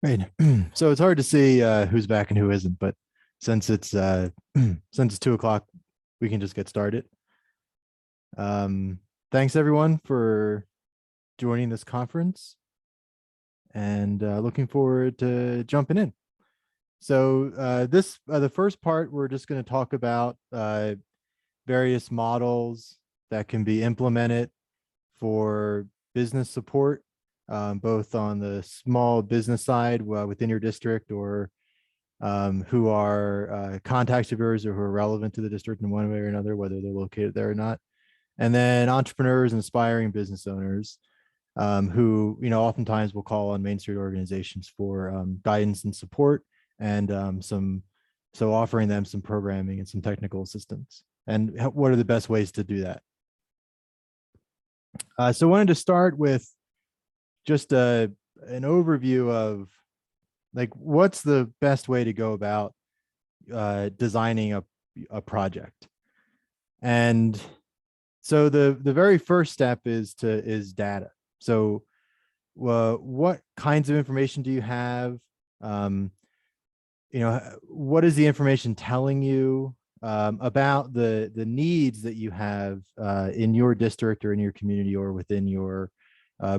Right. So it's hard to see who's back and who isn't, but since it's since it's 2 o'clock, we can just get started. Thanks everyone for joining this conference, and looking forward to jumping in. So the first part, we're just going to talk about various models that can be implemented for business support, both on the small business side within your district, or who are contacts of yours or who are relevant to the district in one way or another, whether they're located there or not. And then entrepreneurs and aspiring business owners, who, oftentimes will call on Main Street organizations for guidance and support, and so offering them some programming and some technical assistance. And what are the best ways to do that? So I wanted to start with just an overview of, like, what's the best way to go about designing a project. And so the very first step is data. So what kinds of information do you have? What is the information telling you about the needs that you have in your district or in your community or within your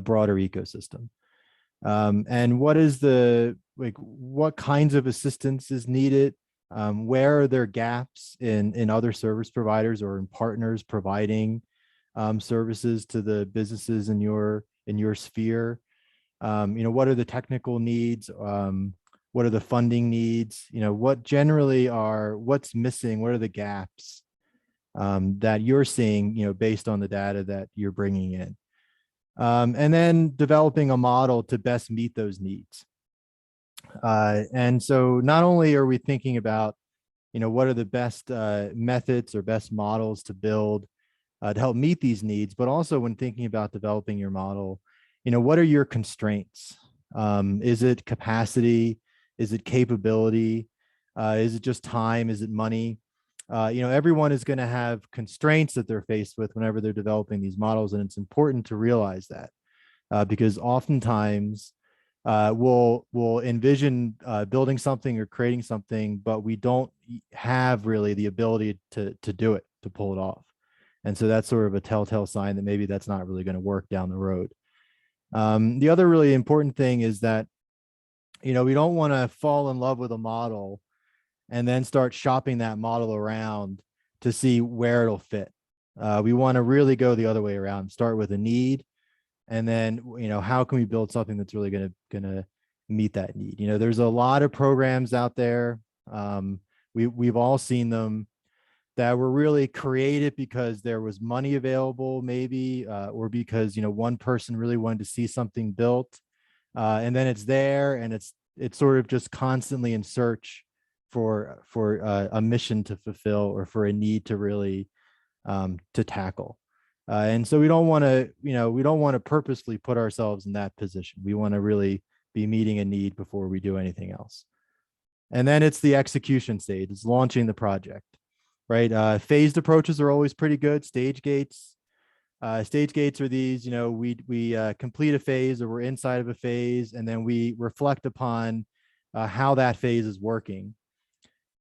broader ecosystem? And what is what kinds of assistance is needed? Where are there gaps in other service providers or in partners providing services to the businesses in your sphere? What are the technical needs? What are the funding needs? What's missing? What are the gaps that you're seeing, based on the data that you're bringing in? And then developing a model to best meet those needs. And so not only are we thinking about, what are the best methods or best models to build to help meet these needs, but also when thinking about developing your model, what are your constraints? Is it capacity? Is it capability? Is it just time? Is it money? Everyone is going to have constraints that they're faced with whenever they're developing these models. And it's important to realize that because oftentimes we'll envision building something or creating something, but we don't have really the ability to do it, to pull it off. And so that's sort of a telltale sign that maybe that's not really going to work down the road. The other really important thing is that, we don't want to fall in love with a model and then start shopping that model around to see where it'll fit. We want to really go the other way around, start with a need, and then, how can we build something that's really gonna meet that need? There's a lot of programs out there. We've all seen them that were really created because there was money available, maybe, or because, one person really wanted to see something built. And then it's there, and it's sort of just constantly in search for a mission to fulfill, or for a need to really to tackle. And so we don't want to purposely put ourselves in that position. We want to really be meeting a need before we do anything else. And then it's the execution stage. It's launching the project, right? Phased approaches are always pretty good. Stage gates. Stage gates are these, we complete a phase, or we're inside of a phase, and then we reflect upon how that phase is working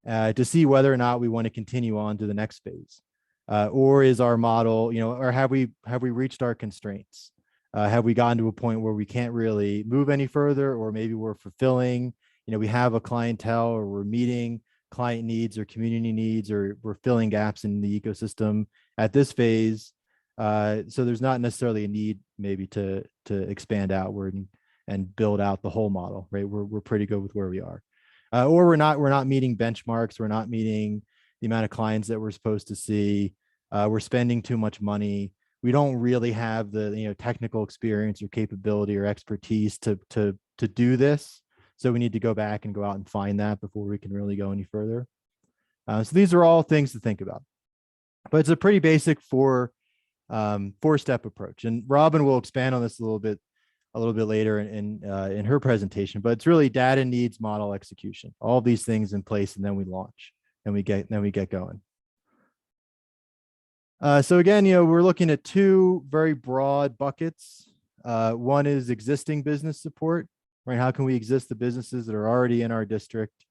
to see whether or not we want to continue on to the next phase. Or is our model, or have we reached our constraints? Have we gotten to a point where we can't really move any further, or maybe we're fulfilling, we have a clientele, or we're meeting client needs or community needs, or we're filling gaps in the ecosystem at this phase. So there's not necessarily a need maybe to expand outward and build out the whole model, right? We're pretty good with where we are. Or we're not meeting benchmarks. We're not meeting the amount of clients that we're supposed to see. We're spending too much money. We don't really have the technical experience or capability or expertise to do this. So we need to go back and go out and find that before we can really go any further. So these are all things to think about. But it's a pretty basic four-step approach. And Robyne will expand on this a little bit a little bit later in her presentation. But it's really data needs model execution. All these things in place, and then we launch and we get going. So again, we're looking at two very broad buckets. One is existing business support, right? How can we exist the businesses that are already in our district,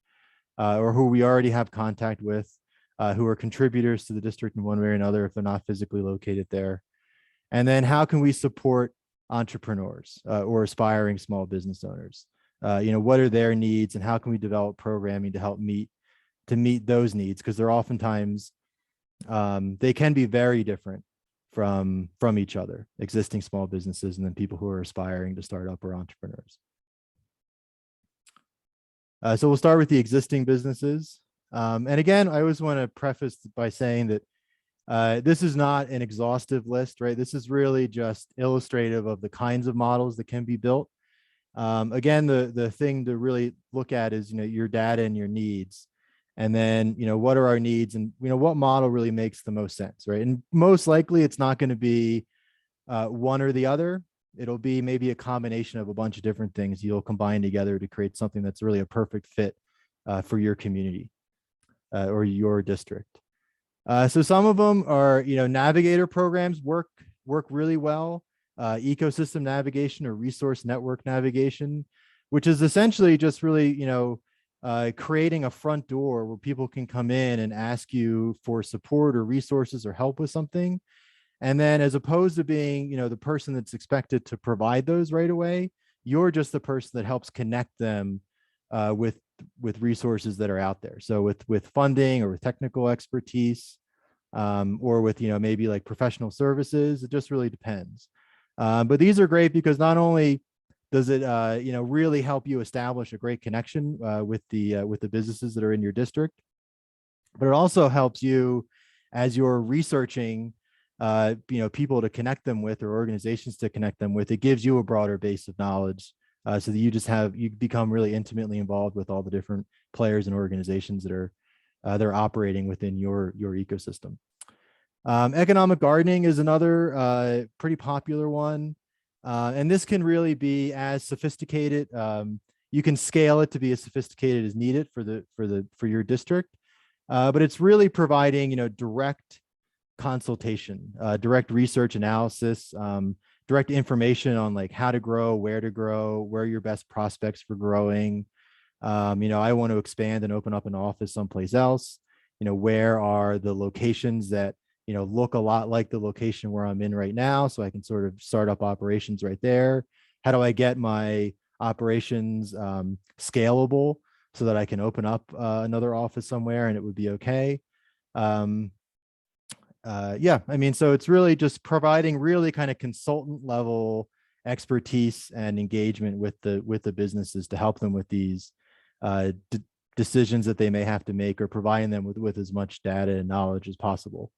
or who we already have contact with, who are contributors to the district in one way or another if they're not physically located there. And then how can we support entrepreneurs or aspiring small business owners? What are their needs, and how can we develop programming to help meet those needs? Because they're oftentimes they can be very different from each other, existing small businesses and then people who are aspiring to start up or entrepreneurs. So we'll start with the existing businesses. And again, I always want to preface by saying that this is not an exhaustive list, right? This is really just illustrative of the kinds of models that can be built. Again, the thing to really look at is, your data and your needs. And then, what are our needs, and, what model really makes the most sense, right? And most likely it's not going to be one or the other. It'll be maybe a combination of a bunch of different things you'll combine together to create something that's really a perfect fit for your community or your district. So some of them are, navigator programs work really well. Ecosystem navigation or resource network navigation, which is essentially just really, creating a front door where people can come in and ask you for support or resources or help with something. And then, as opposed to being, the person that's expected to provide those right away, you're just the person that helps connect them with resources that are out there. So with funding or with technical expertise, or with, maybe like professional services, it just really depends. But these are great because not only does it, really help you establish a great connection with the businesses that are in your district, but it also helps you as you're researching, people to connect them with or organizations to connect them with. It gives you a broader base of knowledge, so that you become really intimately involved with all the different players and organizations that are they're operating within your ecosystem. Economic gardening is another pretty popular one. And this can really be as sophisticated. You can scale it to be as sophisticated as needed for your district. But it's really providing, direct consultation, direct research analysis, direct information on like how to grow, where your best prospects for growing. I want to expand and open up an office someplace else. Where are the locations that, look a lot like the location where I'm in right now, so I can sort of start up operations right there. How do I get my operations scalable so that I can open up another office somewhere and it would be okay? So it's really just providing really kind of consultant level expertise and engagement with the businesses to help them with these decisions that they may have to make, or providing them with as much data and knowledge as possible.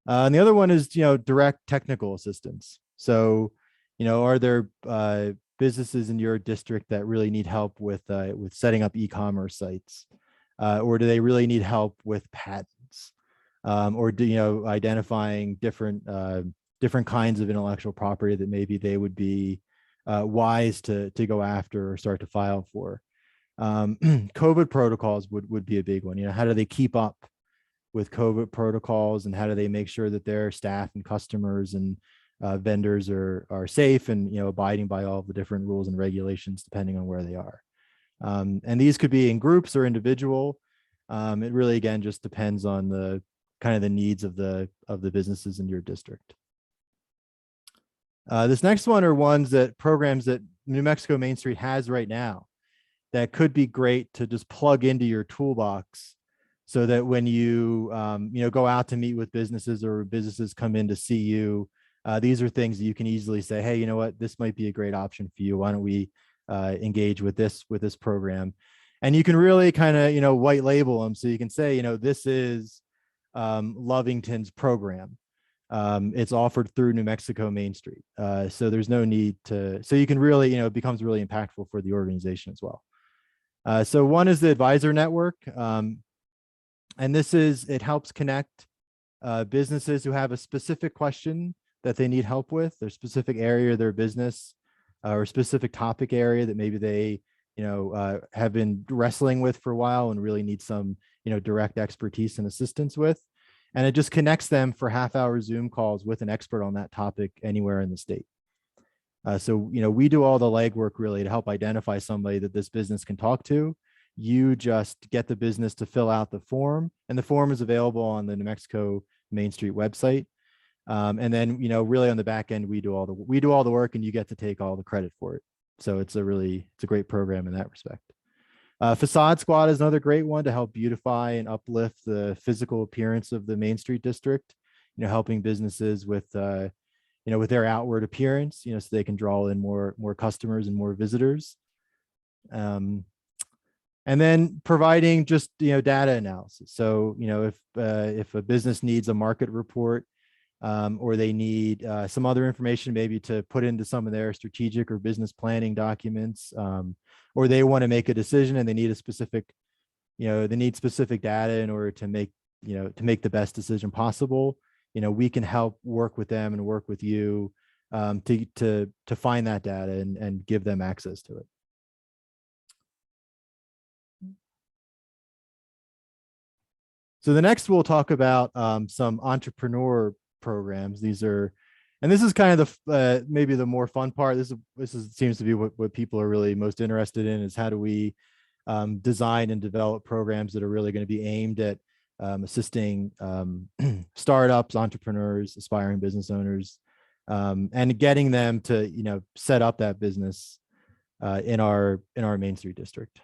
And the other one is, direct technical assistance. So, are there businesses in your district that really need help with setting up e-commerce sites, or do they really need help with patents, or identifying different kinds of intellectual property that maybe they would be wise to go after or start to file for? COVID protocols would be a big one. How do they keep up with COVID protocols, and how do they make sure that their staff and customers and vendors are safe and abiding by all the different rules and regulations depending on where they are? And these could be in groups or individual. It really, again, just depends on the kind of the needs of the businesses in your district. This next one are programs that New Mexico Main Street has right now that could be great to just plug into your toolbox, so that when you go out to meet with businesses, or businesses come in to see you, these are things that you can easily say, hey, you know what, this might be a great option for you. Why don't we engage with this program? And you can really kind of white label them, so you can say, this is Lovington's program. It's offered through New Mexico Main Street, so there's no need to. So you can really, it becomes really impactful for the organization as well. So one is the advisor network. And it helps connect businesses who have a specific question that they need help with, their specific area of their business, or a specific topic area that maybe they, have been wrestling with for a while and really need some, direct expertise and assistance with. And it just connects them for half-hour Zoom calls with an expert on that topic anywhere in the state. So, we do all the legwork really to help identify somebody that this business can talk to. You just get the business to fill out the form, and the form is available on the New Mexico Main Street website. And then, really on the back end, we do all the work, and you get to take all the credit for it. So it's a great program in that respect. Facade Squad is another great one to help beautify and uplift the physical appearance of the Main Street district, helping businesses with, with their outward appearance, so they can draw in more customers and more visitors. And then providing just, data analysis. So, if a business needs a market report, or they need some other information maybe to put into some of their strategic or business planning documents, or they want to make a decision and they need specific data in order to make the best decision possible. We can help work with them and work with you to find that data and give them access to it. So the next we'll talk about some entrepreneur programs. This is kind of the maybe the more fun part. This seems to be what people are really most interested in, is how do we design and develop programs that are really going to be aimed at assisting startups, entrepreneurs, aspiring business owners, and getting them to set up that business in our Main Street district.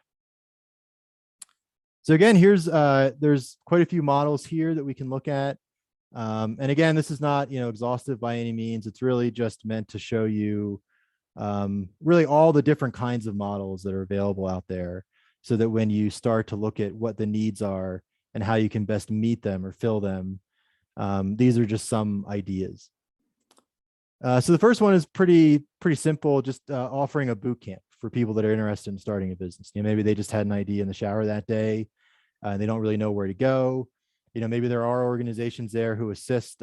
So again, there's quite a few models here that we can look at. And again, this is not, exhaustive by any means. It's really just meant to show you really all the different kinds of models that are available out there, so that when you start to look at what the needs are and how you can best meet them or fill them, these are just some ideas. So the first one is pretty simple, just offering a boot camp for people that are interested in starting a business. Maybe they just had an idea in the shower that day, and they don't really know where to go. Maybe there are organizations there who assist,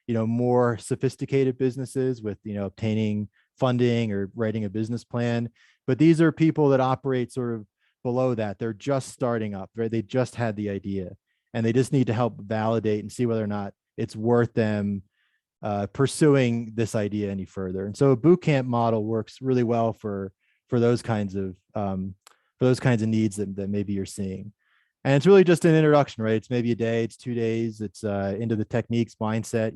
more sophisticated businesses with, obtaining funding or writing a business plan. But these are people that operate sort of below that. They're just starting up, right? They just had the idea, and they just need to help validate and see whether or not it's worth them pursuing this idea any further. And so a boot camp model works really well for those kinds of needs that maybe you're seeing. And it's really just an introduction, right? It's maybe a day, it's 2 days, it's into the techniques, mindset,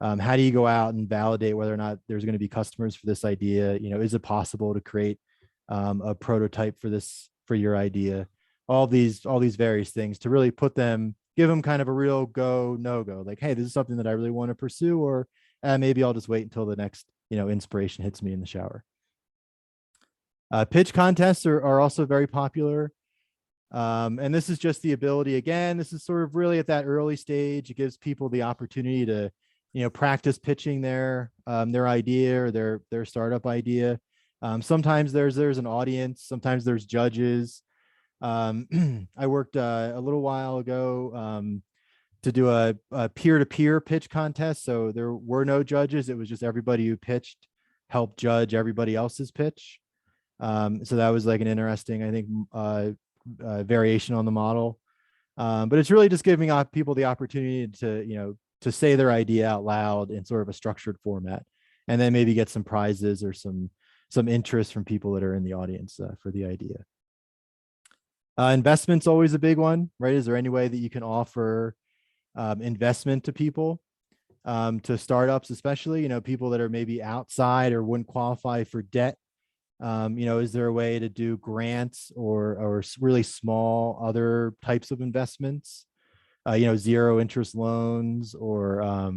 how do you go out and validate whether or not there's going to be customers for this idea? Is it possible to create a prototype for your idea? All these various things to really give them kind of a real go, no go, like, hey, this is something that I really want to pursue, or maybe I'll just wait until the next, inspiration hits me in the shower. Pitch contests are also very popular. And this is just the ability, again, this is sort of really at that early stage. It gives people the opportunity to, practice pitching their idea or their startup idea. Sometimes there's an audience, sometimes there's judges. I worked a little while ago to do a peer-to-peer pitch contest. So there were no judges. It was just everybody who pitched helped judge everybody else's pitch. So that was like an interesting, I think, variation on the model. But it's really just giving people the opportunity to say their idea out loud in sort of a structured format, and then maybe get some prizes or some interest from people that are in the audience for the idea. Investment's always a big one, right? Is there any way that you can offer investment to people, to startups, especially, people that are maybe outside or wouldn't qualify for debt? Is there a way to do grants or really small other types of investments, zero interest loans, or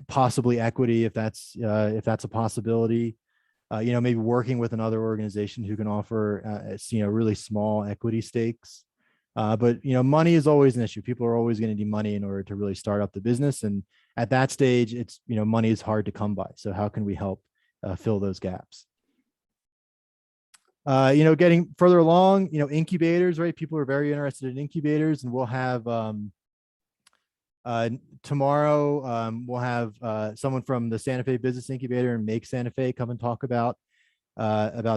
possibly equity if that's a possibility? Maybe working with another organization who can offer really small equity stakes. But money is always an issue. People are always going to need money in order to really start up the business, and at that stage, it's money is hard to come by. So how can we help fill those gaps? Getting further along, incubators, right? People are very interested in incubators, and we'll have Tomorrow, we'll have someone from the Santa Fe Business Incubator and Make Santa Fe come and talk about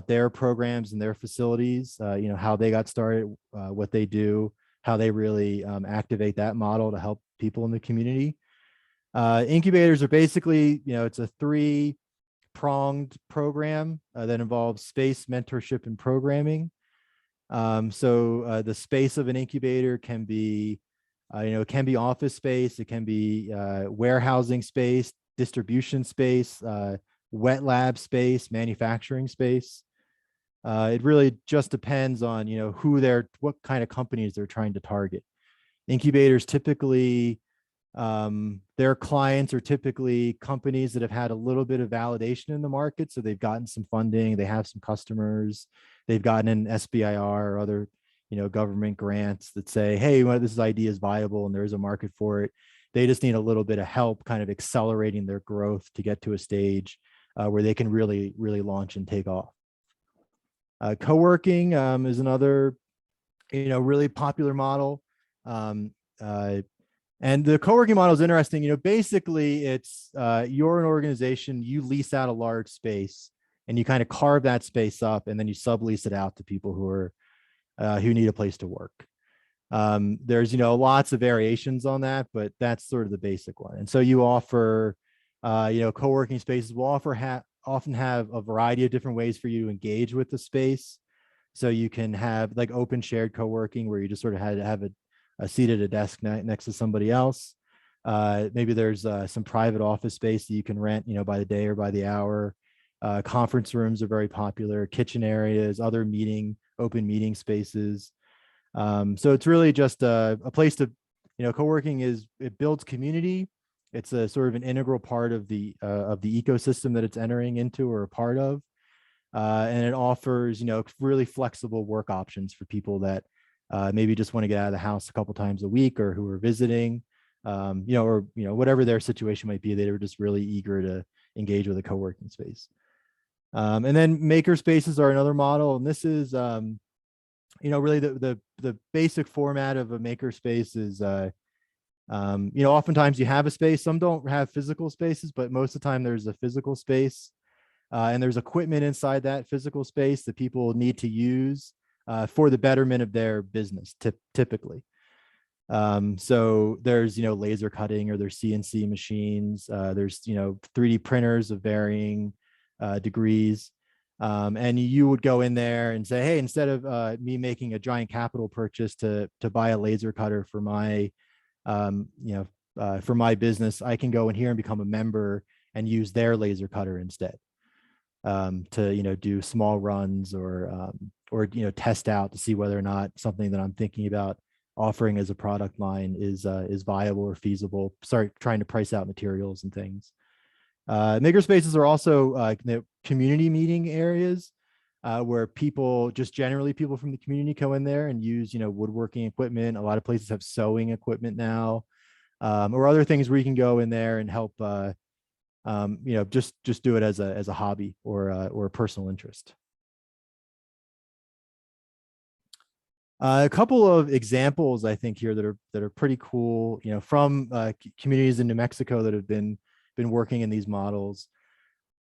their programs and their facilities, how they got started, what they do, how they really activate that model to help people in the community. Incubators are basically, it's a three-pronged program that involves space, mentorship, and programming. So the space of an incubator can be, it can be office space, it can be warehousing space, distribution space, wet lab space, manufacturing space. It really just depends on, what kind of companies they're trying to target. Incubators typically, their clients are typically companies that have had a little bit of validation in the market. So they've gotten some funding, they have some customers, they've gotten an SBIR or other, government grants that say, hey, well, this idea is viable and there's a market for it. They just need a little bit of help kind of accelerating their growth to get to a stage where they can really, really launch and take off. Co-working is another, really popular model. And the co-working model is interesting. Basically it's you're an organization, you lease out a large space and you kind of carve that space up and then you sublease it out to people who need a place to work. There's, lots of variations on that, but that's sort of the basic one. And so you offer, co-working spaces will often have a variety of different ways for you to engage with the space. So you can have like open shared co-working where you just sort of had to have a seat at a desk next to somebody else. Maybe there's some private office space that you can rent, by the day or by the hour. Conference rooms are very popular, kitchen areas, other open meeting spaces. So it's really just a place to, co-working it builds community. It's a sort of an integral part of the ecosystem that it's entering into or a part of. And it offers, really flexible work options for people that maybe just want to get out of the house a couple times a week or who are visiting, or, whatever their situation might be, they were just really eager to engage with a co-working space. And then maker spaces are another model. And this is, really the basic format of a maker space is, oftentimes you have a space. Some don't have physical spaces, but most of the time there's a physical space. And there's equipment inside that physical space that people need to use for the betterment of their business, typically. So there's, laser cutting or there's CNC machines. There's, 3D printers of varying degrees. And you would go in there and say, hey, instead of me making a giant capital purchase to buy a laser cutter for my, for my business, I can go in here and become a member and use their laser cutter instead. To do small runs or test out to see whether or not something that I'm thinking about offering as a product line is viable or feasible. Start trying to price out materials and things. Maker spaces are also community meeting areas where people from the community go in there and use woodworking equipment. A lot of places have sewing equipment now, or other things where you can go in there and help. Just do it as a hobby or a personal interest. A couple of examples I think here that are pretty cool, from communities in New Mexico that have been working in these models.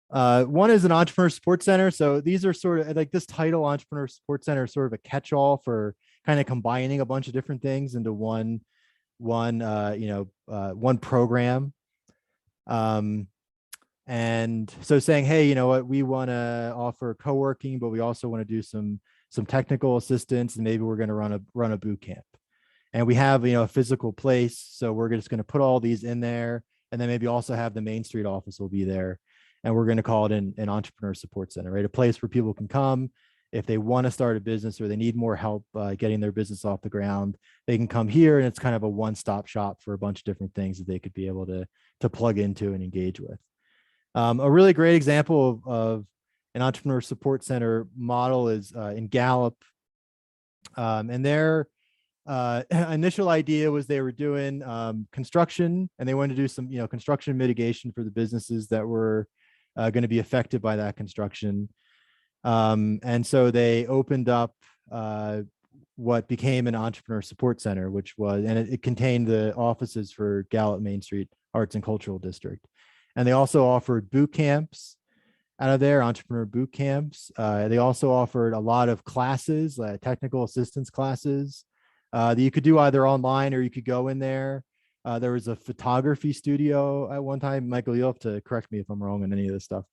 One is an entrepreneur support center. So these are sort of like this title, entrepreneur support center, is sort of a catch-all for kind of combining a bunch of different things into one program. And so saying, hey, you know what, we want to offer co-working, but we also want to do some technical assistance, and maybe we're going to run a boot camp. And we have, a physical place. So we're just going to put all these in there, and then maybe also have the Main Street office will be there. And we're going to call it an entrepreneur support center, right? A place where people can come if they want to start a business or they need more help getting their business off the ground. They can come here, and it's kind of a one-stop shop for a bunch of different things that they could be able to plug into and engage with. A really great example of an entrepreneur support center model is in Gallup. And their initial idea was they were doing construction, and they wanted to do some, construction mitigation for the businesses that were going to be affected by that construction. And so they opened up what became an entrepreneur support center, which was, and it contained the offices for Gallup Main Street Arts and Cultural District. And they also offered boot camps out of there, entrepreneur boot camps. They also offered a lot of classes, technical assistance classes that you could do either online or you could go in there. There was a photography studio at one time. Michael, you'll have to correct me if I'm wrong on any of this stuff,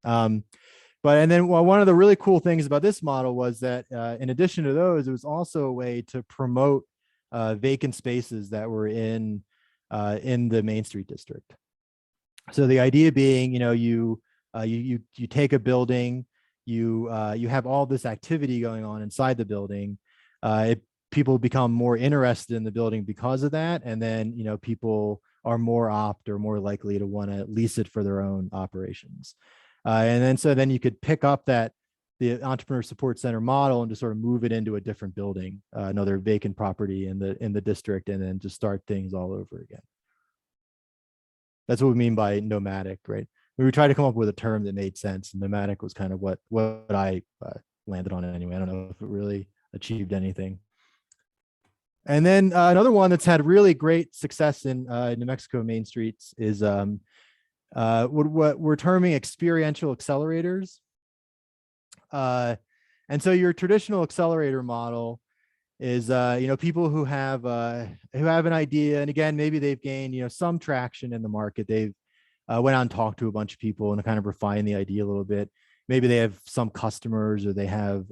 and then one of the really cool things about this model was that in addition to those, it was also a way to promote vacant spaces that were in the Main Street district. So the idea being, you take a building, you have all this activity going on inside the building. People become more interested in the building because of that, and then people are more more likely to want to lease it for their own operations. And then you could pick up the entrepreneur support center model and just sort of move it into a different building, another vacant property in the district, and then just start things all over again. That's what we mean by nomadic, right? We tried to come up with a term that made sense, and nomadic was kind of what I landed on anyway. I don't know if it really achieved anything. And then another one that's had really great success in New Mexico Main Streets is what we're terming experiential accelerators. And so your traditional accelerator model is people who have an idea, and again, maybe they've gained some traction in the market. They've went out and talked to a bunch of people and kind of refined the idea a little bit. Maybe they have some customers, or they have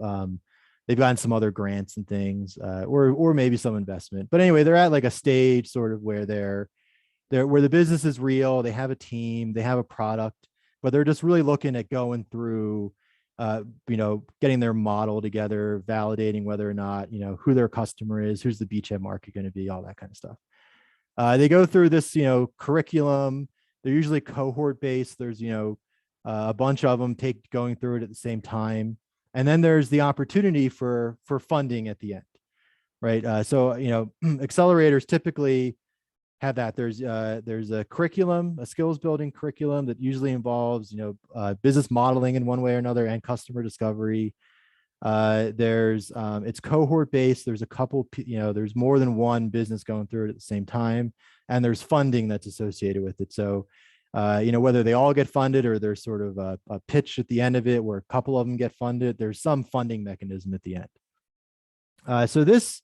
they've gotten some other grants and things, or maybe some investment. But anyway, they're at like a stage sort of where they're where the business is real. They have a team, they have a product, but they're just really looking at going through, getting their model together, validating whether or not, who their customer is, who's the beachhead market going to be, all that kind of stuff. They go through this, curriculum. They're usually cohort based. There's, a bunch of them going through it at the same time. And then there's the opportunity for funding at the end, right? So, accelerators typically have that. There's a curriculum, a skills building curriculum that usually involves, business modeling in one way or another and customer discovery. It's cohort based. There's a couple, there's more than one business going through it at the same time, and there's funding that's associated with it. So, whether they all get funded or there's sort of a pitch at the end of it where a couple of them get funded, there's some funding mechanism at the end. So this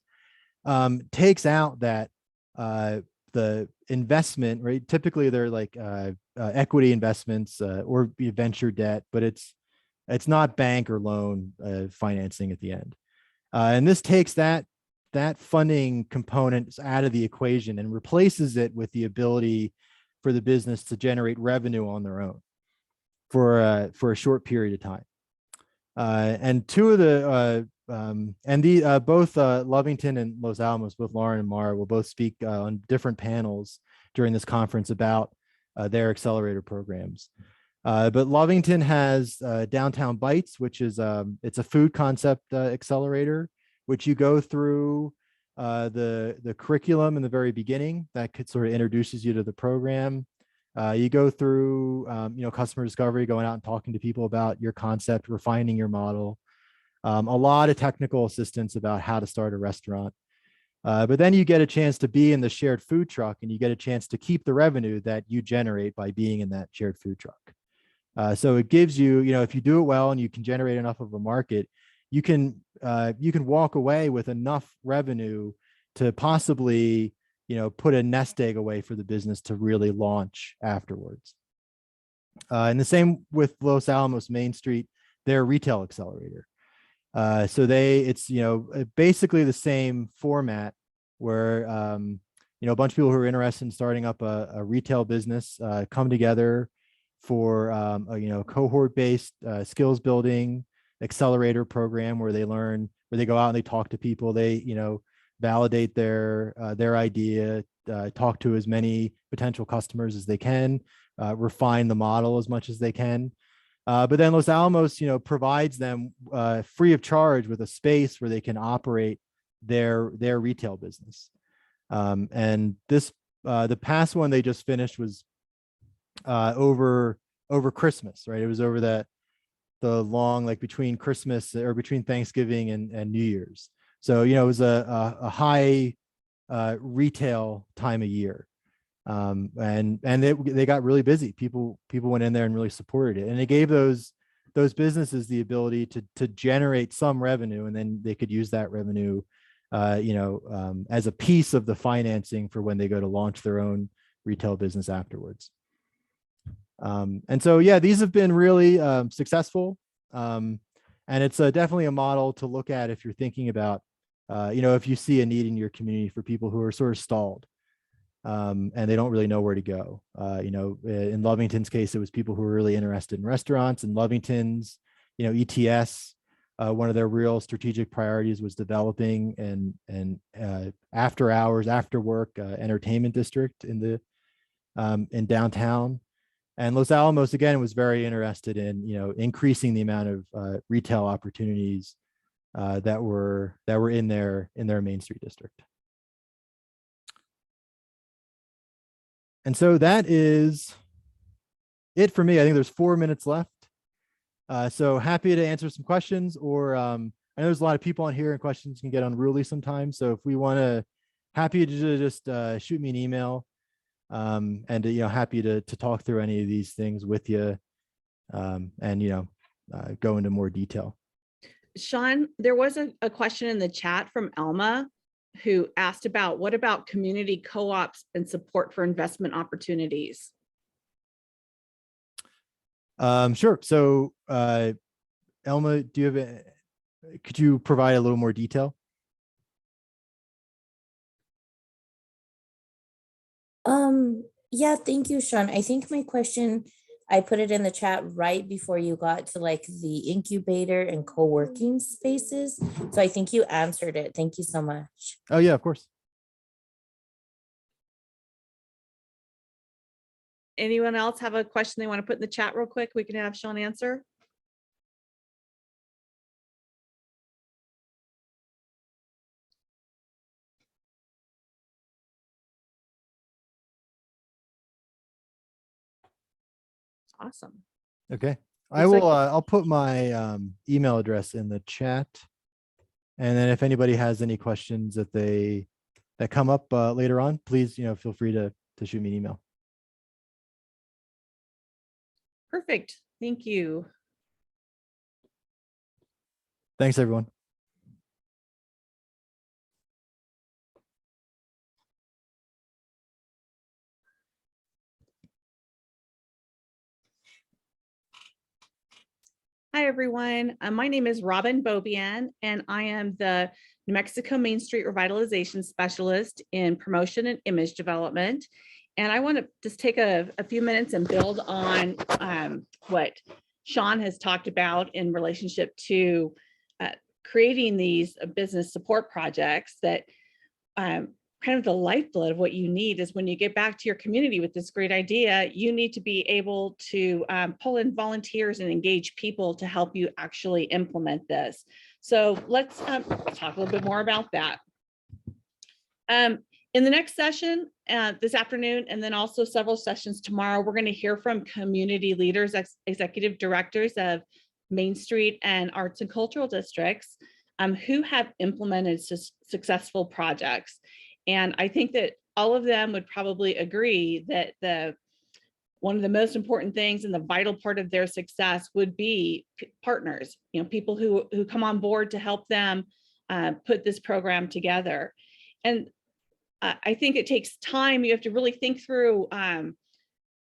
takes out that the investment, right? Typically they're like equity investments or venture debt, but it's not bank or loan financing at the end. And this takes that funding component out of the equation and replaces it with the ability for the business to generate revenue on their own for a short period of time. And two of the both Lovington and Los Alamos, both Lauren and Mara, will both speak on different panels during this conference about their accelerator programs. But Lovington has Downtown Bites, which is it's a food concept accelerator, which you go through the curriculum in the very beginning that could sort of introduces you to the program. You go through customer discovery, going out and talking to people about your concept, refining your model. A lot of technical assistance about how to start a restaurant. But then you get a chance to be in the shared food truck, and you get a chance to keep the revenue that you generate by being in that shared food truck. So it gives you, if you do it well and you can generate enough of a market, you can walk away with enough revenue to possibly, put a nest egg away for the business to really launch afterwards. And the same with Los Alamos Main Street, their retail accelerator. So it's basically the same format where a bunch of people who are interested in starting up a retail business come together for a cohort-based skills building accelerator program where they go out and they talk to people, they validate their idea, talk to as many potential customers as they can, refine the model as much as they can. But then Los Alamos, provides them free of charge with a space where they can operate their retail business. And this, the past one they just finished was over Christmas, right? It was over the long, like between Christmas or between Thanksgiving and New Year's. So, you know, it was a high retail time of year. And they got really busy. People went in there and really supported it. And it gave those businesses the ability to generate some revenue, and then they could use that revenue, as a piece of the financing for when they go to launch their own retail business afterwards. And so, yeah, these have been really successful. And it's definitely a model to look at if you're thinking about, if you see a need in your community for people who are sort of stalled, and they don't really know where to go. In Lovington's case, it was people who were really interested in restaurants. And Lovington's, ETS, one of their real strategic priorities was developing and after hours, after work entertainment district in downtown. And Los Alamos, again, was very interested in, increasing the amount of retail opportunities that were in their Main Street district. And so that is it for me. I think there's 4 minutes left. So happy to answer some questions, or I know there's a lot of people on here and questions can get unruly sometimes. So if we want to, happy to just shoot me an email, and happy to talk through any of these things with you, and go into more detail. Sean, there was a question in the chat from Elma, who asked about what about community co-ops and support for investment opportunities? Sure. So, Elma, could you provide a little more detail? Yeah, thank you, Sean. I think my question, I put it in the chat right before you got to like the incubator and co-working spaces. So I think you answered it. Thank you so much. Oh yeah, of course. Anyone else have a question they want to put in the chat real quick? We can have Sean answer. Awesome. Okay. I will, I'll put my email address in the chat. And then if anybody has any questions that come up later on, please, feel free to shoot me an email. Perfect. Thank you. Thanks, everyone. Hi, everyone. My name is Robyne Beaubien, and I am the New Mexico Main Street Revitalization Specialist in Promotion and Image Development. And I want to just take a few minutes and build on what Sean has talked about in relationship to creating these business support projects that kind of the lifeblood of what you need is when you get back to your community with this great idea, you need to be able to pull in volunteers and engage people to help you actually implement this. So let's talk a little bit more about that. In the next session this afternoon, and then also several sessions tomorrow, we're going to hear from community leaders, executive directors of Main Street and arts and cultural districts who have implemented successful projects. And I think that all of them would probably agree that one of the most important things and the vital part of their success would be partners, people who come on board to help them put this program together. And I think it takes time. You have to really think through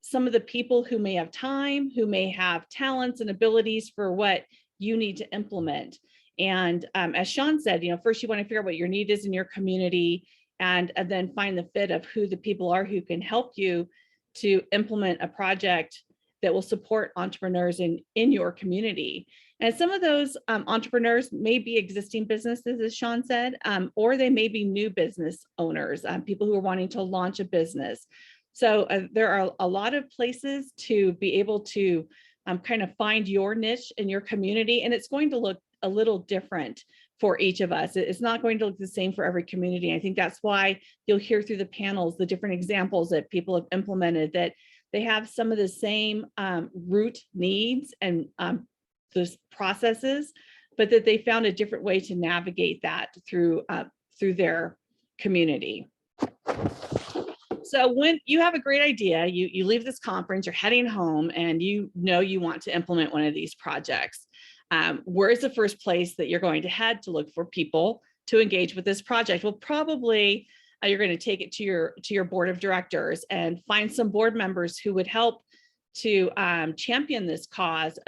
some of the people who may have time, who may have talents and abilities for what you need to implement. And as Sean said, first you want to figure out what your need is in your community, and then find the fit of who the people are who can help you to implement a project that will support entrepreneurs in your community. And some of those entrepreneurs may be existing businesses, as Sean said, or they may be new business owners, people who are wanting to launch a business. So there are a lot of places to be able to kind of find your niche in your community, and it's going to look a little different for each of us. It's not going to look the same for every community. I think that's why you'll hear through the panels the different examples that people have implemented, that they have some of the same root needs and those processes, but that they found a different way to navigate that through their community. So when you have a great idea, you leave this conference, you're heading home, and you know you want to implement one of these projects. Where is the first place that you're going to head to look for people to engage with this project? Well, probably you're going to take it to your board of directors and find some board members who would help to champion this cause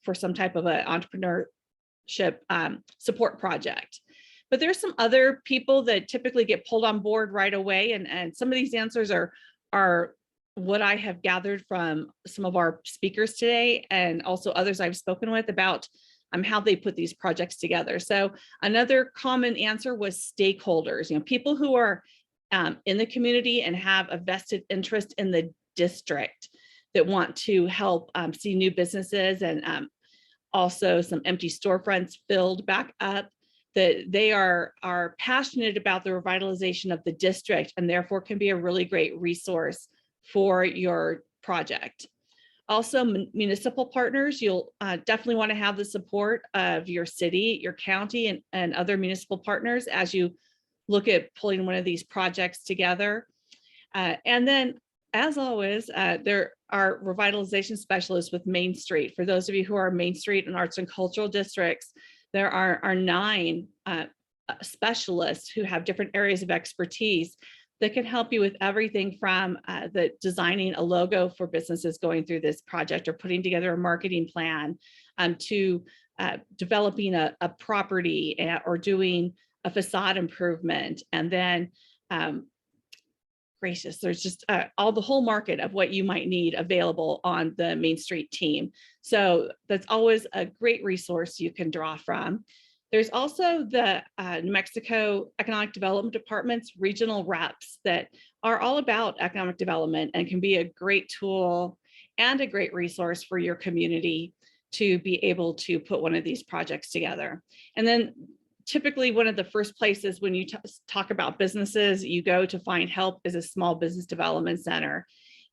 for some type of an entrepreneurship support project. But there's some other people that typically get pulled on board right away. And some of these answers are what I have gathered from some of our speakers today, and also others I've spoken with about how they put these projects together. So another common answer was stakeholders, people who are in the community and have a vested interest in the district that want to help see new businesses and also some empty storefronts filled back up, that they are passionate about the revitalization of the district and therefore can be a really great resource for your project. Also, municipal partners, you'll definitely want to have the support of your city, your county, and other municipal partners as you look at pulling one of these projects together. And then, as always, there are revitalization specialists with Main Street. For those of you who are Main Street and arts and cultural districts, there are 9 specialists who have different areas of expertise that can help you with everything from the designing a logo for businesses going through this project, or putting together a marketing plan, to developing a property, or doing a facade improvement. And then there's just all the whole market of what you might need available on the Main Street team. So that's always a great resource you can draw from. There's also the New Mexico Economic Development Department's regional reps that are all about economic development and can be a great tool and a great resource for your community to be able to put one of these projects together. And then typically one of the first places when you talk about businesses you go to find help is a small business development center.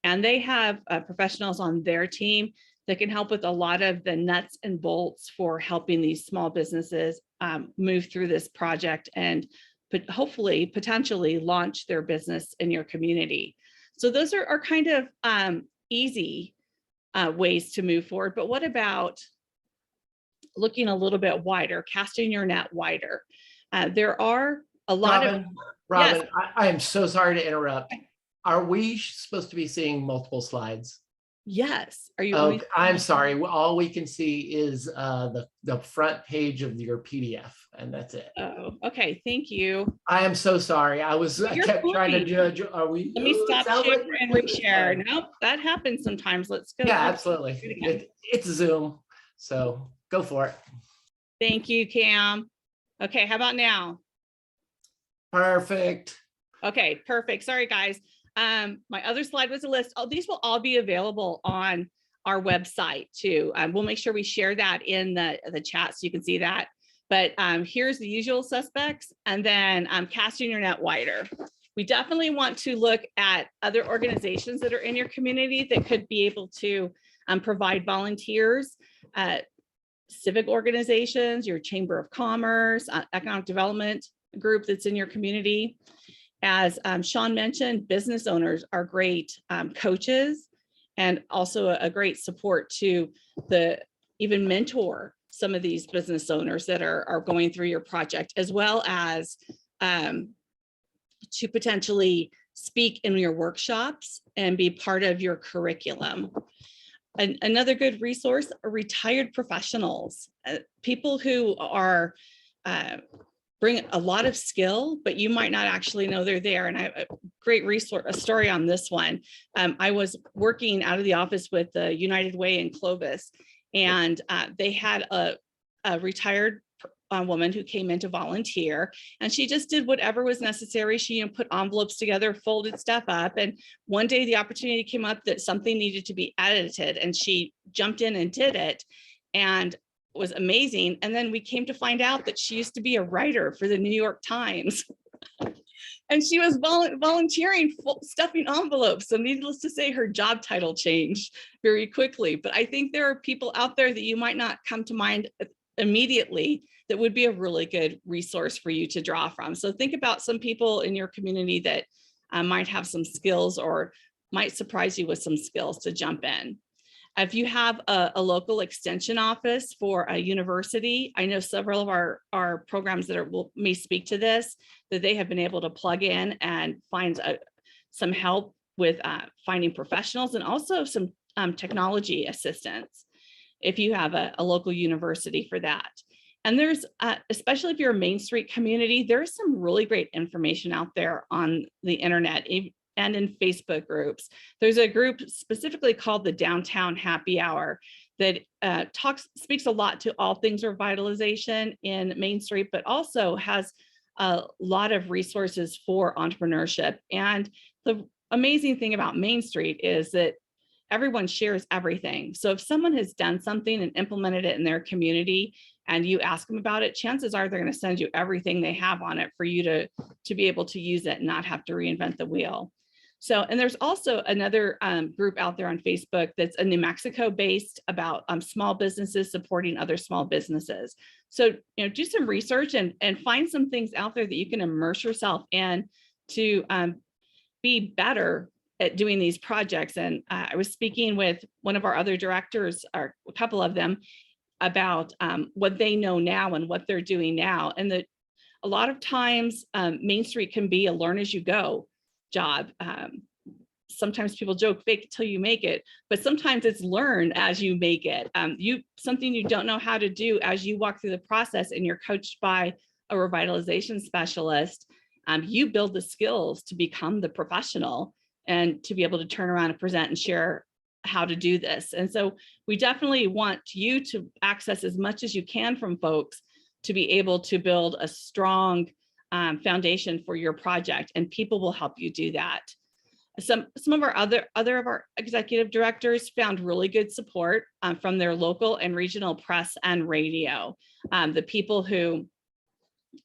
And they have professionals on their team that can help with a lot of the nuts and bolts for helping these small businesses move through this project and hopefully potentially launch their business in your community. So those are kind of easy ways to move forward. But what about looking a little bit wider, casting your net wider? There are a lot Robyne, yes. I am so sorry to interrupt. Are we supposed to be seeing multiple slides? Yes. Are you? Oh, I'm sorry. All we can see is the front page of your PDF, and that's it. Oh, okay. Thank you. I am so sorry. I kept trying to judge. Are we? Let me stop share and reshare. Nope, that happens sometimes. Let's go. Yeah, absolutely. It's Zoom, so go for it. Thank you, Cam. Okay, how about now? Perfect. Okay, perfect. Sorry, guys. My other slide was a list. These will all be available on our website too. We'll make sure we share that in the chat so you can see that. But here's the usual suspects, and then casting your net wider. We definitely want to look at other organizations that are in your community that could be able to provide volunteers, civic organizations, your Chamber of Commerce, economic development group that's in your community. As Sean mentioned, business owners are great coaches and also a great support to even mentor some of these business owners that are going through your project, as well as to potentially speak in your workshops and be part of your curriculum. Another good resource are retired professionals, people who are bring a lot of skill, but you might not actually know they're there. And a great resource, a story on this one. I was working out of the office with the United Way in Clovis, and they had a retired woman who came in to volunteer, and she just did whatever was necessary. She put envelopes together, folded stuff up, and one day the opportunity came up that something needed to be edited, and she jumped in and did it, and was amazing. And then we came to find out that she used to be a writer for the New York Times. And she was volunteering, stuffing envelopes. So needless to say, her job title changed very quickly. But I think there are people out there that you might not come to mind immediately that would be a really good resource for you to draw from. So think about some people in your community that might have some skills or might surprise you with some skills to jump in. If you have a local extension office for a university, I know several of our programs that may speak to this, that they have been able to plug in and find some help with finding professionals and also some technology assistance if you have a local university for that. And there's, especially if you're a Main Street community, there's some really great information out there on the internet and in Facebook groups. There's a group specifically called the Downtown Happy Hour that speaks a lot to all things revitalization in Main Street, but also has a lot of resources for entrepreneurship. And the amazing thing about Main Street is that everyone shares everything. So if someone has done something and implemented it in their community and you ask them about it, chances are they're going to send you everything they have on it for you to be able to use it and not have to reinvent the wheel. So, and there's also another group out there on Facebook that's a New Mexico based about small businesses supporting other small businesses. So, do some research and find some things out there that you can immerse yourself in to be better at doing these projects. And I was speaking with one of our other directors, or a couple of them, about what they know now and what they're doing now. And that a lot of times Main Street can be a learn as you go job. Sometimes people joke fake it till you make it, but sometimes it's learn as you make it. Something you don't know how to do as you walk through the process and you're coached by a revitalization specialist, you build the skills to become the professional and to be able to turn around and present and share how to do this. And so we definitely want you to access as much as you can from folks to be able to build a strong foundation for your project, and people will help you do that. Some of our other of our executive directors found really good support from their local and regional press and radio. The people who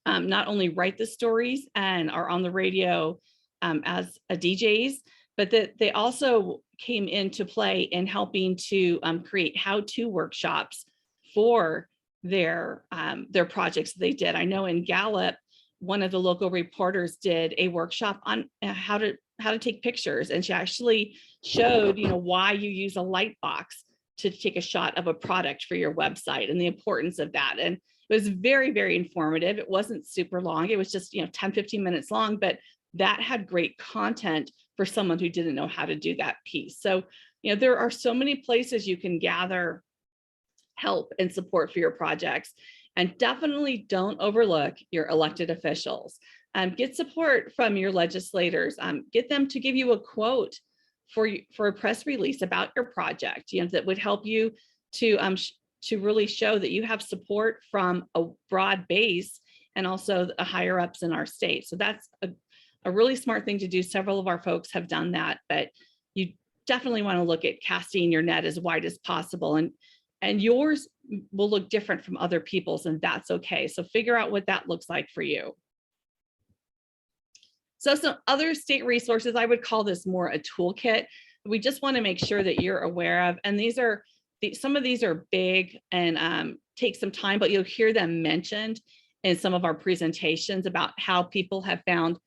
not only write the stories and are on the radio as DJs, but that they also came into play in helping to create how-to workshops for their projects they did. I know in Gallup, one of the local reporters did a workshop on how to take pictures, and she actually showed why you use a light box to take a shot of a product for your website and the importance of that. And it was very, very informative. It wasn't super long. It was just 10-15 minutes long, but that had great content for someone who didn't know how to do that piece. So there are so many places you can gather help and support for your projects. And definitely don't overlook your elected officials. Get support from your legislators. Get them to give you a quote for a press release about your project, that would help you to really show that you have support from a broad base and also the higher ups in our state. So that's a really smart thing to do. Several of our folks have done that, but you definitely want to look at casting your net as wide as possible. And yours will look different from other people's, and that's okay. So figure out what that looks like for you. So some other state resources, I would call this more a toolkit. We just want to make sure that you're aware of, and some of these are big and take some time, but you'll hear them mentioned in some of our presentations about how people have found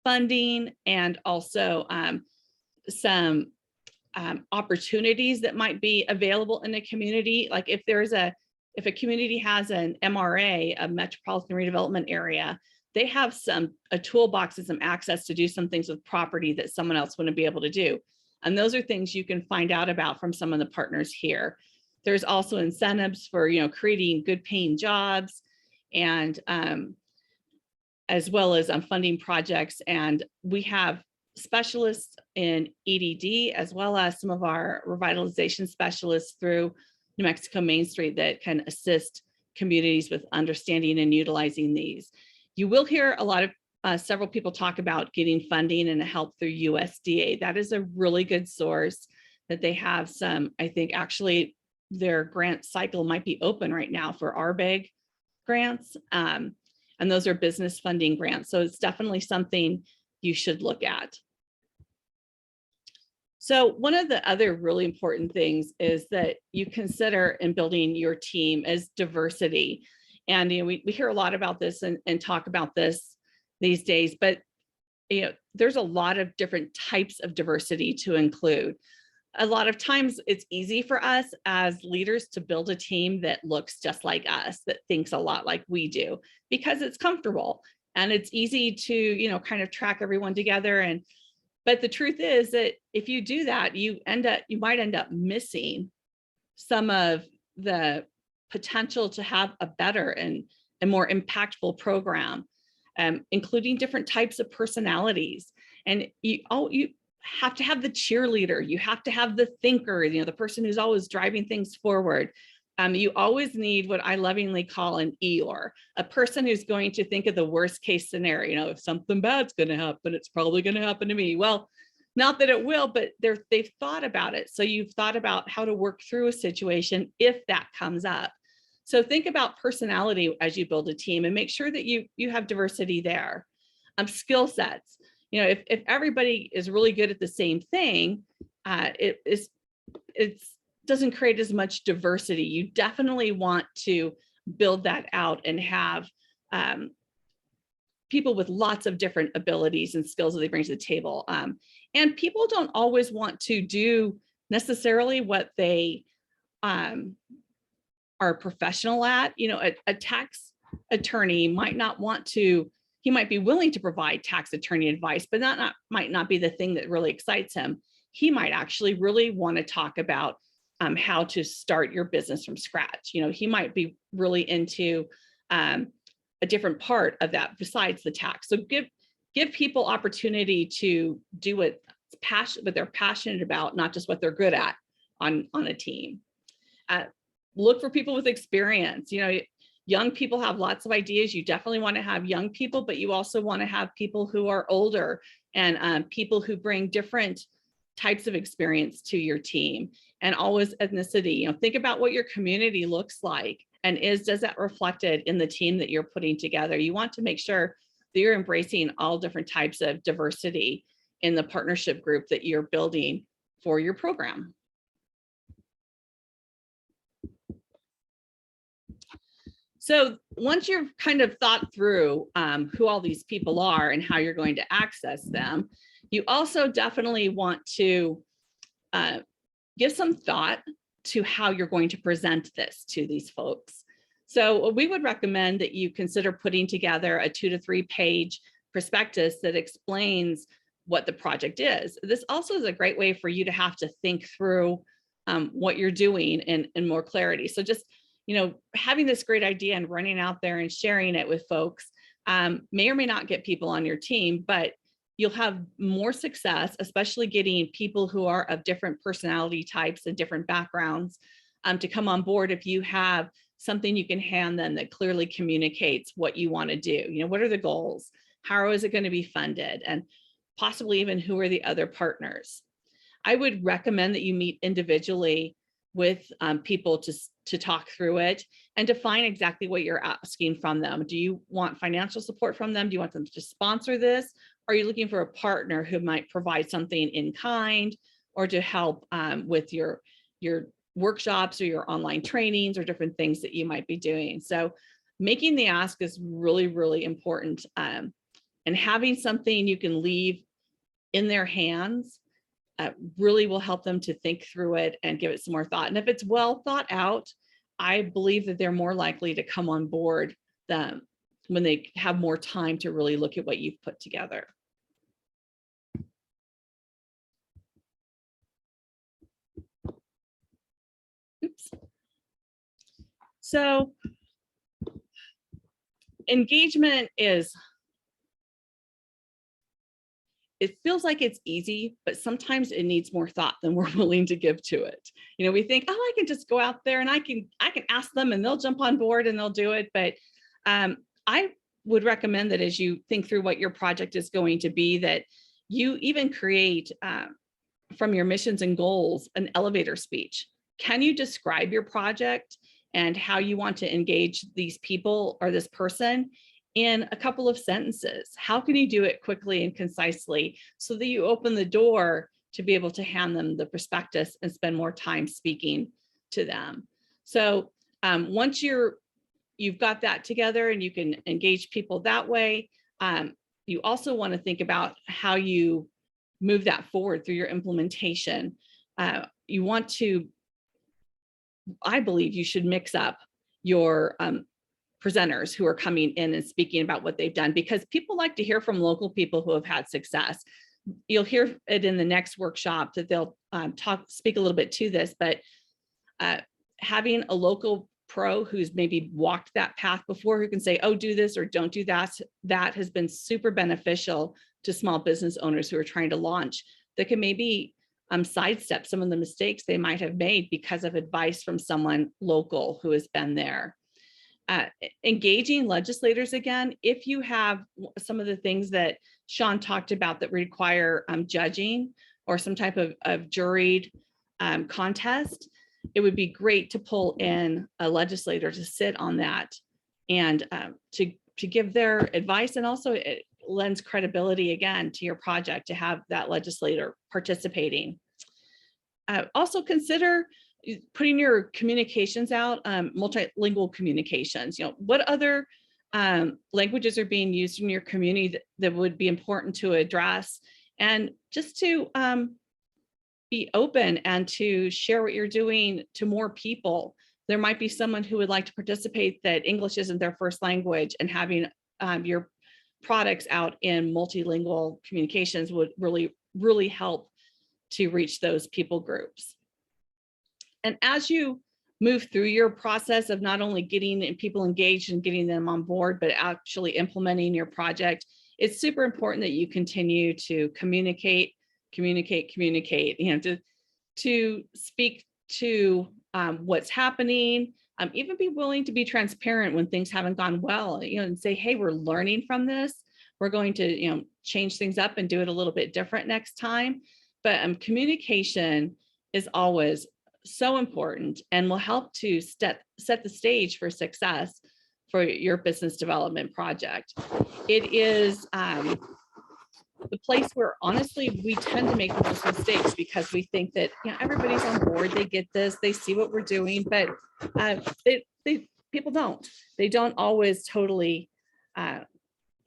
funding and also some opportunities that might be available in the community. Like if a community has an MRA, a metropolitan redevelopment area, they have a toolbox and some access to do some things with property that someone else wouldn't be able to do. And those are things you can find out about from some of the partners here. There's also incentives for creating good paying jobs, and as well as funding projects. And we have specialists in EDD, as well as some of our revitalization specialists through New Mexico Main Street that can assist communities with understanding and utilizing these. You will hear a lot of several people talk about getting funding and help through USDA. That is a really good source that they have some. I think actually their grant cycle might be open right now for RBEG grants. And those are business funding grants. So it's definitely something you should look at. So one of the other really important things is that you consider in building your team as diversity. And we hear a lot about this and talk about this these days, but there's a lot of different types of diversity to include. A lot of times it's easy for us as leaders to build a team that looks just like us, that thinks a lot like we do, because it's comfortable and it's easy to, kind of track everyone together. But the truth is that if you do that, you might end up missing some of the potential to have a better and more impactful program, including different types of personalities. And you have to have the cheerleader, you have to have the thinker, the person who's always driving things forward. You always need what I lovingly call an Eeyore, a person who's going to think of the worst case scenario. If something bad's going to happen, it's probably going to happen to me. Well, not that it will, but they've thought about it. So you've thought about how to work through a situation if that comes up. So think about personality as you build a team and make sure that you have diversity there. Skill sets. If everybody is really good at the same thing, it doesn't create as much diversity. You definitely want to build that out and have people with lots of different abilities and skills that they bring to the table. And people don't always want to do necessarily what they are professional at. A tax attorney might not want to, he might be willing to provide tax attorney advice, but that might not be the thing that really excites him. He might actually really want to talk about how to start your business from scratch. He might be really into a different part of that besides the tax. So give people opportunity to do what they're passionate about, not just what they're good at on a team. Look for people with experience. Young people have lots of ideas. You definitely want to have young people, but you also want to have people who are older and people who bring different types of experience to your team. And always ethnicity. Think about what your community looks like and does that reflected in the team that you're putting together. You want to make sure that you're embracing all different types of diversity in the partnership group that you're building for your program. So once you've kind of thought through who all these people are and how you're going to access them, you also definitely want to give some thought to how you're going to present this to these folks. So we would recommend that you consider putting together a 2 to 3 page prospectus that explains what the project is. This also is a great way for you to have to think through what you're doing in more clarity. So just having this great idea and running out there and sharing it with folks may or may not get people on your team, but you'll have more success, especially getting people who are of different personality types and different backgrounds to come on board if you have something you can hand them that clearly communicates what you want to do. What are the goals? How is it going to be funded? And possibly even who are the other partners? I would recommend that you meet individually with people to talk through it and define exactly what you're asking from them. Do you want financial support from them? Do you want them to sponsor this? Are you looking for a partner who might provide something in kind or to help with your workshops or your online trainings or different things that you might be doing? So making the ask is really, really important. And having something you can leave in their hands really will help them to think through it and give it some more thought. And if it's well thought out, I believe that they're more likely to come on board when they have more time to really look at what you've put together. Oops. So engagement it feels like it's easy, but sometimes it needs more thought than we're willing to give to it. We think, oh, I can just go out there and I can ask them and they'll jump on board and they'll do it. But I would recommend that as you think through what your project is going to be, that you even create from your missions and goals an elevator speech. Can you describe your project and how you want to engage these people or this person in a couple of sentences? How can you do it quickly and concisely so that you open the door to be able to hand them the prospectus and spend more time speaking to them. So once you've got that together and you can engage people that way, you also want to think about how you move that forward through your implementation. You want to, I believe you should mix up your presenters who are coming in and speaking about what they've done, because people like to hear from local people who have had success. You'll hear it in the next workshop that they'll speak a little bit to this, but having a local pro who's maybe walked that path before, who can say, oh, do this or don't do that, that has been super beneficial to small business owners who are trying to launch, that can maybe sidestep some of the mistakes they might have made because of advice from someone local who has been there. Engaging legislators again, if you have some of the things that Sean talked about that require judging or some type of juried contest, it would be great to pull in a legislator to sit on that and to give their advice. And also it lends credibility again to your project to have that legislator participating. Also consider putting your communications out, multilingual communications. You know, what other languages are being used in your community that would be important to address, and just to be open and to share what you're doing to more people. There might be someone who would like to participate that English isn't their first language, and having your products out in multilingual communications would really help to reach those people groups. And as you move through your process of not only getting people engaged and getting them on board, but actually implementing your project, it's super important that you continue to communicate, you know, to speak to what's happening, even be willing to be transparent when things haven't gone well, you know, and say, hey, we're learning from this. We're going to, you know, change things up and do it a little bit different next time. But communication is always so important and will help to set the stage for success for your business development project. It is the place where honestly we tend to make the most mistakes, because we think that, you know, everybody's on board, they get this, they see what we're doing, but people don't. They don't always totally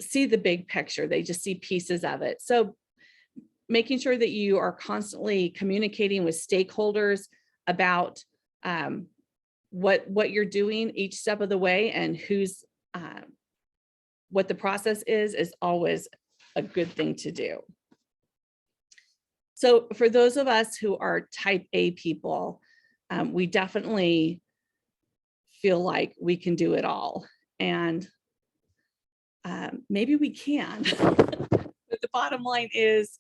see the big picture. They just see pieces of it. So making sure that you are constantly communicating with stakeholders about what you're doing each step of the way, and who's what the process is always a good thing to do. So for those of us who are type A people, we definitely feel like we can do it all, and maybe we can. But the bottom line is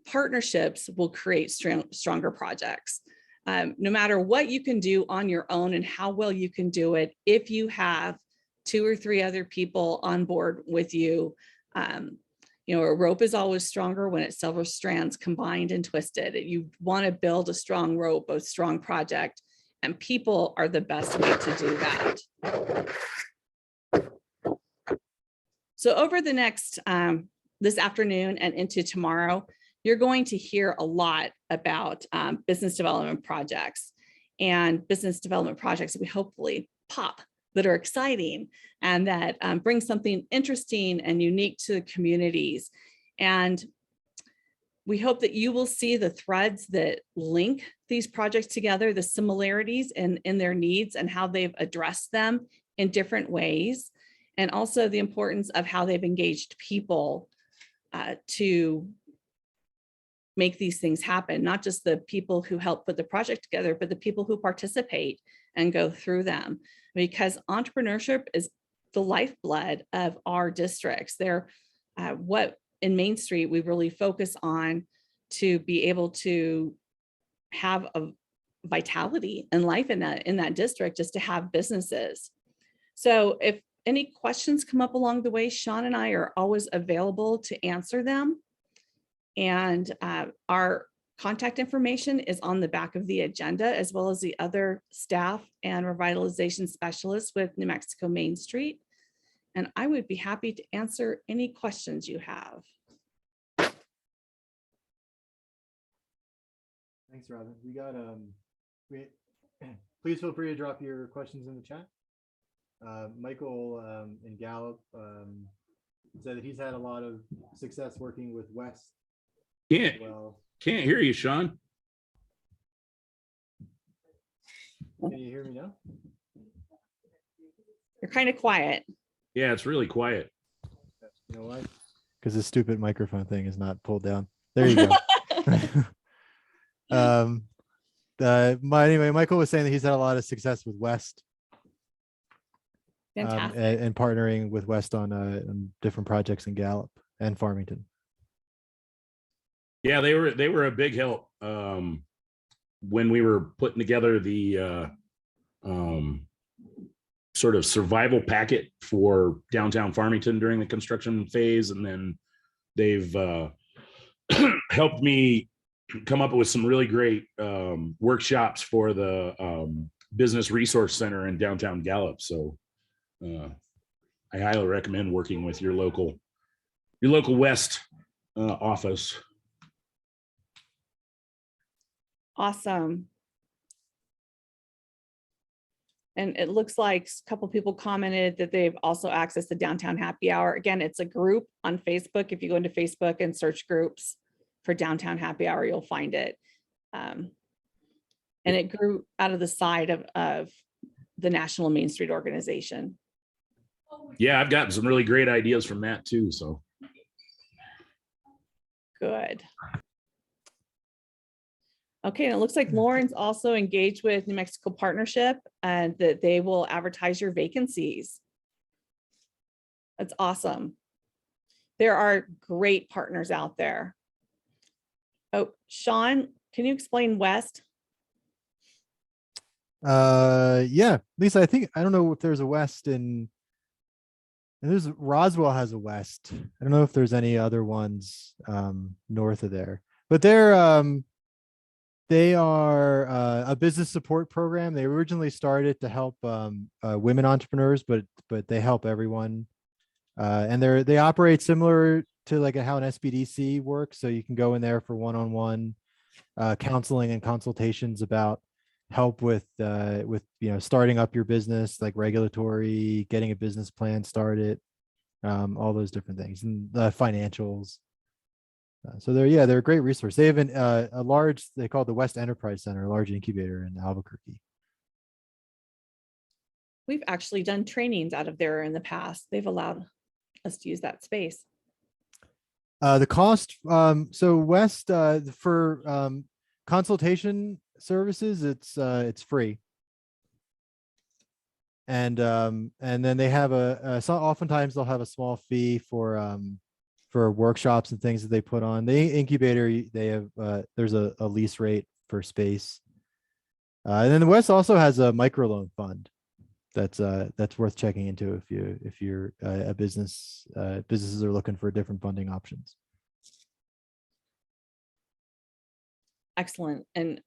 partnerships will create stronger projects. No matter what you can do on your own and how well you can do it, if you have 2 or 3 other people on board with you, you know, a rope is always stronger when it's several strands combined and twisted. You want to build a strong rope, a strong project, and people are the best way to do that. So over the next, this afternoon and into tomorrow, you're going to hear a lot about business development projects and business development projects that we hopefully pop, that are exciting and that bring something interesting and unique to the communities. And we hope that you will see the threads that link these projects together, the similarities in their needs and how they've addressed them in different ways, and also the importance of how they've engaged people to make these things happen, not just the people who help put the project together, but the people who participate and go through them. Because entrepreneurship is the lifeblood of our districts. They're what in Main Street we really focus on to be able to have a vitality and life in that district, just to have businesses. So if any questions come up along the way, Sean and I are always available to answer them. And our contact information is on the back of the agenda, as well as the other staff and revitalization specialists with New Mexico Main Street. And I would be happy to answer any questions you have. Thanks, Robin. We got we please feel free to drop your questions in the chat. Michael in Gallup said that he's had a lot of success working with West. Can't Well, hear you, Sean. can you hear me now? You're kind of quiet. Yeah, it's really quiet. You know why? Because this stupid microphone thing is not pulled down. There you go. Anyway, Michael was saying that he's had a lot of success with West. Fantastic. And partnering with West on different projects in Gallup and Farmington. Yeah, they were a big help when we were putting together the sort of survival packet for downtown Farmington during the construction phase, and then they've helped me come up with some really great workshops for the Business Resource Center in downtown Gallup. So I highly recommend working with your local West office. Awesome. And it looks like a couple people commented that they've also accessed the Downtown Happy Hour. Again, it's a group on Facebook. If you go into Facebook and search groups for Downtown Happy Hour, you'll find it. And it grew out of the side of the National Main Street Organization. Yeah, I've gotten some really great ideas from that too. So Good. Okay, and it looks like Lauren's also engaged with New Mexico Partnership and that they will advertise your vacancies. That's awesome. There are great partners out there. Oh, Sean, can you explain West? Yeah, Lisa, I don't know if there's a West and there's Roswell has a West. I don't know if there's any other ones north of there, but they are a business support program. They originally started to help women entrepreneurs, but they help everyone. And they operate similar to like how an SBDC works. So you can go in there for one-on-one counseling and consultations about help with starting up your business, like regulatory, getting a business plan started, all those different things, and the financials. So they're a great resource. They have a large, they call it the West Enterprise Center, a large incubator in Albuquerque. We've actually done trainings out of there in the past. They've allowed us to use that space. The cost, so West for consultation services, it's free. And then they have oftentimes they'll have a small fee for workshops and things that they put on. The incubator, they have there's a lease rate for space. And then the West also has a microloan fund that's worth checking into if you're a business. Businesses are looking for different funding options. Excellent. And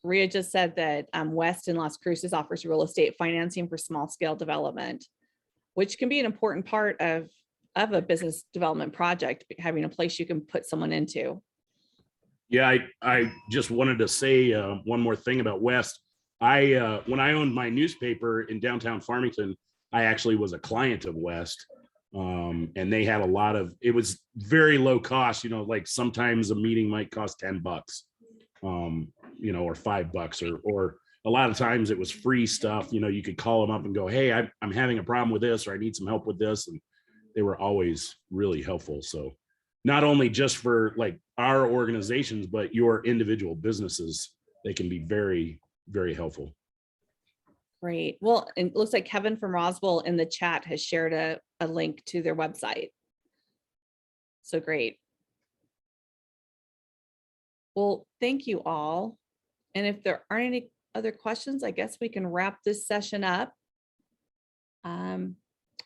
Ria just said that West in Las Cruces offers real estate financing for small scale development, which can be an important part of a business development project, having a place you can put someone into. yeah, I just wanted to say one more thing about West. When I owned my newspaper in downtown Farmington, I actually was a client of West. And they had it was very low cost, like sometimes a meeting might cost $10, or $5, or a lot of times it was free stuff. You could call them up and go, hey, I'm having a problem with this, or I need some help with this. And they were always really helpful. So not only just for like our organizations, but your individual businesses, they can be very, very helpful. Great. Well, it looks like Kevin from Roswell in the chat has shared a link to their website. So great. Well, thank you all. And if there aren't any other questions, I guess we can wrap this session up.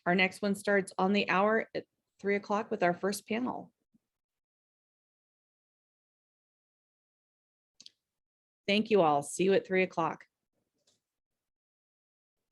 Our next one starts on the hour at 3 o'clock with our first panel. Thank you all. See you at 3 o'clock.